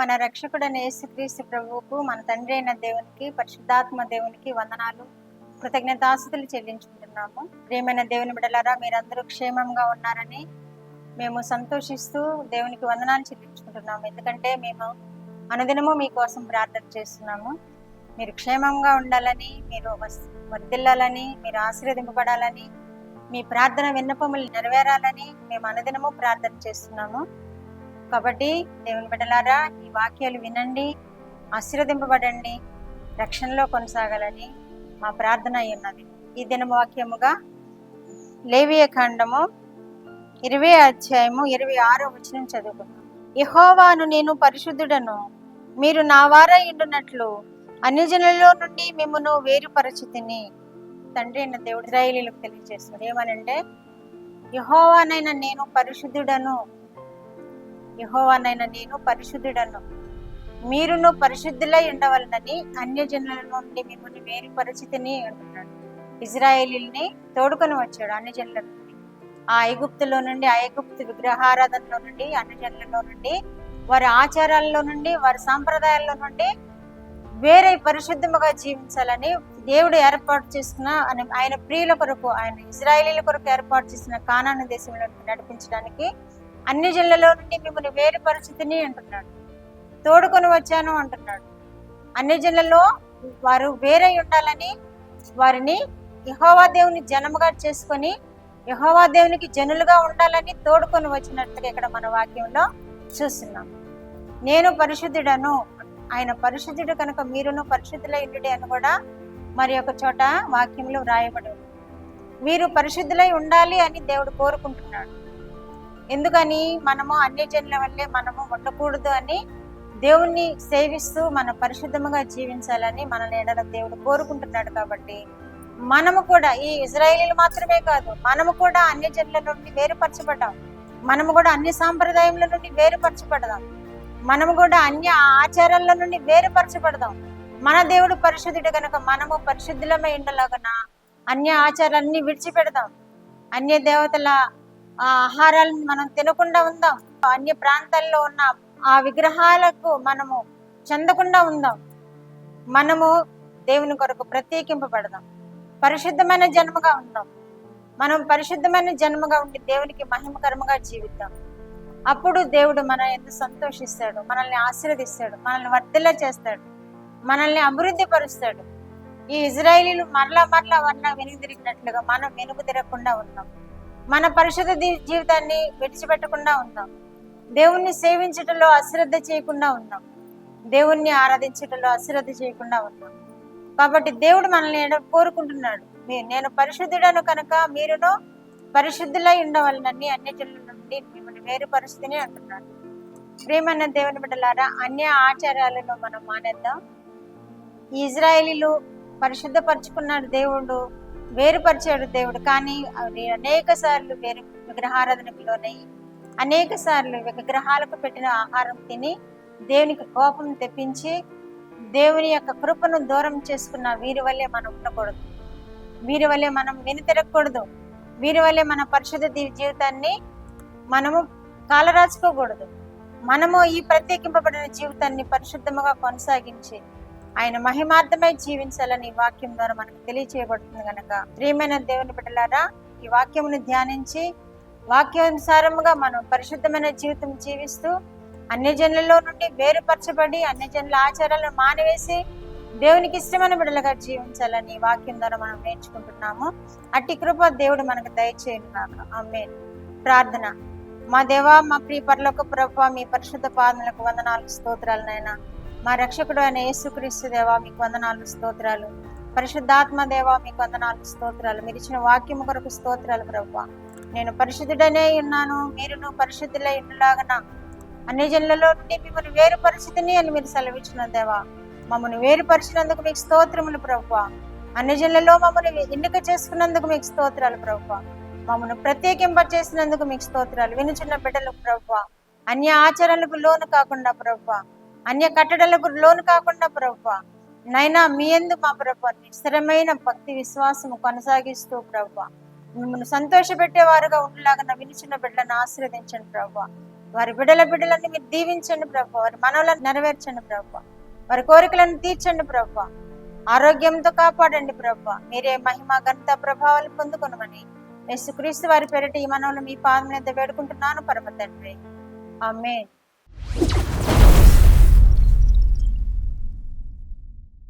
మన రక్షకుడైన యేసుక్రీస్తు ప్రభువుకు, మన తండ్రి అయిన దేవునికి, పరిశుద్ధాత్మ దేవునికి వందనాలు, కృతజ్ఞతాస్తుతులు చెల్లించుకుంటున్నాము. ప్రియమైన దేవుని బిడ్డలారా, మీరందరూ క్షేమంగా ఉన్నారని మేము సంతోషిస్తూ దేవునికి వందనాలు చెల్లించుకుంటున్నాము. ఎందుకంటే మేము అనుదినము మీకోసం ప్రార్థన చేస్తున్నాము. మీరు క్షేమంగా ఉండాలని, మీరు వర్ధిల్లాలని, మీరు ఆశీర్వదింపబడాలని, మీ ప్రార్థన విన్నపములు నెరవేరాలని మేము అనుదినము ప్రార్థన చేస్తున్నాము. కాబట్టి దేవుని బిడ్డలారా, ఈ వాక్యాలు వినండి, ఆశీర్వదింపబడండి, రక్షణలో కొనసాగాలని మా ప్రార్థన అయి ఉన్నది. ఈ దిన వాక్యముగా లేవియ కాండము 20వ అధ్యాయము 26వ వచనం చదువుకున్నాం. యెహోవాను నేను పరిశుద్ధుడను, మీరు నా వారై ఉండునట్లు అన్ని జనులలో నుండి మిమ్మును వేరుపరచితిని. తండ్రి అయిన దేవుడు ఇశ్రాయేలీయులకు తెలియజేస్తున్నాడు. ఏమనంటే, యెహోవానైన నేను పరిశుద్ధుడను, యెహోవానైన నేను పరిశుద్ధుడను, మీరును పరిశుద్ధులై ఉండవలనని అన్యజనుల నుండి మిమ్మల్ని వేరుపరిచితిని అంటున్నాడు. ఇశ్రాయేలీయుల్ని తోడుకొని వచ్చాడు అన్ని జనుల నుండి, ఆ ఐగుప్తులో నుండి, ఆ ఐగుప్తు విగ్రహారాధనలో నుండి, అన్ని జనులలో నుండి, వారి ఆచారాల్లో నుండి, వారి సాంప్రదాయాల్లో నుండి వేరే పరిశుద్ధముగా జీవించాలని దేవుడు ఏర్పాటు చేసుకున్న ఆయన ప్రియుల కొరకు, ఆయన ఇశ్రాయేలీయుల కొరకు ఏర్పాటు చేసిన కానాను దేశంలో నడిపించడానికి అన్ని జిల్లాలో నుండి మిమ్మల్ని వేరు పరిస్థితిని అంటున్నాడు. తోడుకొని వచ్చాను అంటున్నాడు. అన్ని జిల్లాలో వారు వేరే ఉండాలని, వారిని యెహోవా దేవుని జనముగా చేసుకొని యెహోవా దేవునికి జనులుగా ఉండాలని తోడుకొని వచ్చినట్టుగా ఇక్కడ మన వాక్యంలో చూస్తున్నాం. నేను పరిశుద్ధుడను, ఆయన పరిశుద్ధుడు కనుక మీరును పరిశుద్ధులై ఉండుడి అని కూడా మరి ఒక చోట వాక్యంలో వ్రాయబడి ఉంది. వీరు పరిశుద్ధులై ఉండాలి అని దేవుడు కోరుకుంటున్నాడు. ఎందుకని? మనము అన్ని జనుల వల్లే మనము ఉండకూడదు అని దేవుణ్ణి సేవిస్తూ మన పరిశుద్ధముగా జీవించాలని మనల్ని ఎడల దేవుడు కోరుకుంటున్నాడు. కాబట్టి మనము కూడా, ఈ ఇశ్రాయేలీయులు మాత్రమే కాదు, మనము కూడా అన్ని జనుల నుండి వేరుపరచబడ్డాం. మనము కూడా అన్ని సాంప్రదాయముల నుండి వేరుపరచబడదాం. మనము కూడా అన్య ఆచారాల నుండి వేరుపరచబడదాం. మన దేవుడు పరిశుద్ధుడు కనుక మనము పరిశుద్ధులమై ఉండలాగన అన్య ఆచారాలన్నీ విడిచిపెడదాం. అన్య దేవతల ఆహారాలను మనం తినకుండా ఉందాం. అన్య ప్రాంతాల్లో ఉన్న ఆ విగ్రహాలకు మనము చెందకుండా ఉందాం. మనము దేవుని కొరకు ప్రత్యేకింపబడదాం. పరిశుద్ధమైన జన్మగా ఉందాం. మనం పరిశుద్ధమైన జన్మగా ఉండి దేవునికి మహిమకరముగా జీవిద్దాం. అప్పుడు దేవుడు మన ఎందుకు సంతోషిస్తాడు, మనల్ని ఆశీర్వదిస్తాడు, మనల్ని వర్ధిల్ల చేస్తాడు, మనల్ని అభివృద్ధి పరుస్తాడు. ఈ ఇశ్రాయేలీయులు మరలా వెనుక తిరిగినట్లుగా మనం వెనుక తిరగకుండా ఉందాం. మన పరిశుద్ధ జీవితాన్ని విడిచిపెట్టకుండా ఉందాం. దేవుణ్ణి సేవించటంలో అశ్రద్ధ చేయకుండా ఉందాం. దేవుణ్ణి ఆరాధించటంలో అశ్రద్ధ చేయకుండా ఉందాం. కాబట్టి దేవుడు మనల్ని కోరుకుంటున్నాడు. నేను పరిశుద్ధుడను కనుక మీరును పరిశుద్ధులై ఉండవలనని అన్య జనుల నుండి మిమ్మల్ని వేరుపరుస్తూనే అంటున్నాడు. ప్రియమైన దేవుని బిడ్డలారా, అన్య ఆచారాలను మనం మానేద్దాం. ఈ ఇశ్రాయేలీయులు పరిశుద్ధపరచుకున్నాడు దేవుడు, వేరుపరిచాడు దేవుడు. కానీ అనేక సార్లు వేరు విగ్రహారాధనకు లోనై, అనేక సార్లు విగ్రహాలకు పెట్టిన ఆహారం తిని దేవునికి కోపం తెప్పించి దేవుని యొక్క కృపను దూరం చేసుకున్న వీరి వల్లే మనం ఉండకూడదు. వీరి వల్లే మనం వెనుతిరగకూడదు. వీరి వల్లే మన పరిశుద్ధ జీవితాన్ని మనము కాలరాచుకోకూడదు. మనము ఈ ప్రత్యేకింపబడిన జీవితాన్ని పరిశుద్ధముగా కొనసాగించి ఆయన మహిమార్థమై జీవించాలని ఈ వాక్యం ద్వారా మనకు తెలియచేయబడుతుంది కనుక, ప్రియమైన దేవుని బిడ్డలారా, ఈ వాక్యమును ధ్యానించి వాక్యానుసారముగా మనం పరిశుద్ధమైన జీవితం జీవిస్తూ అన్య జనులలో నుండి వేరుపరచబడి అన్య జనుల ఆచారాలను మానివేసి దేవునికి ఇష్టమైన బిడ్డలుగా జీవించాలని వాక్యం ద్వారా మనం నేర్చుకుంటున్నాము. అట్టి కృప దేవుడు మనకు దయచేయను కాక. ఆమేన్. ప్రార్థన. మా దేవా, మా ప్రియ పరలోక ప్రభువా, మీ పరిశుద్ధ పాదములకు వందనాలు, స్తోత్రాలు నాయనా. మా రక్షకుడు అయిన యేసుక్రీస్తు దేవా, మీకు వందనాలు, స్తోత్రాలు. పరిశుద్ధాత్మ దేవా, మీకు వందనాలు, స్తోత్రాలు. మీరు ఇచ్చిన వాక్యము కొరకు స్తోత్రాలు ప్రభువా. నేను పరిశుద్ధుడనే ఉన్నాను, మీరును పరిశుద్ధులై ఉండలాగన అన్ని జనులలో నుండి మిమ్మల్ని వేరుపరిచితిని అని మీరు సెలవిచ్చిన దేవా, మమ్మల్ని వేరుపరిచినందుకు మీకు స్తోత్రములు ప్రభువా. అన్ని జనులలో మమ్మల్ని ఎన్నిక చేసుకున్నందుకు మీకు స్తోత్రాలు ప్రభువా. మమ్మల్ని ప్రత్యేకింపచేసినందుకు మీకు స్తోత్రాలు. వినుచున్న బిడ్డలకు ప్రభువా, అన్య ఆచారాలకు లోను కాకుండా ప్రభువా, అన్య కట్టడలకు లోను కాకుండా ప్రభువా, నైనా మీ యందు మా ప్రభువా స్థిరమైన భక్తి విశ్వాసము కొనసాగిస్తూ ప్రభువా మిమ్మల్ని సంతోషపెట్టేవారుగా ఉండలాగా వినుచున్న బిడ్డలను ఆశీర్వదించండి ప్రభువా. వారి బిడ్డలని మీరు దీవించండి ప్రభు, వారి మనవులను నెరవేర్చండి ప్రభు, వారి కోరికలను తీర్చండి ప్రభు, ఆరోగ్యంతో కాపాడండి ప్రభు. మీరే మహిమ ఘనత ప్రభావాలు పొందుకొనమని యేసుక్రీస్తు వారి పేరిట ఈ మనవులు మీ పాదం మీద వేడుకుంటున్నాను పరమ తండ్రి. ఆమేన్.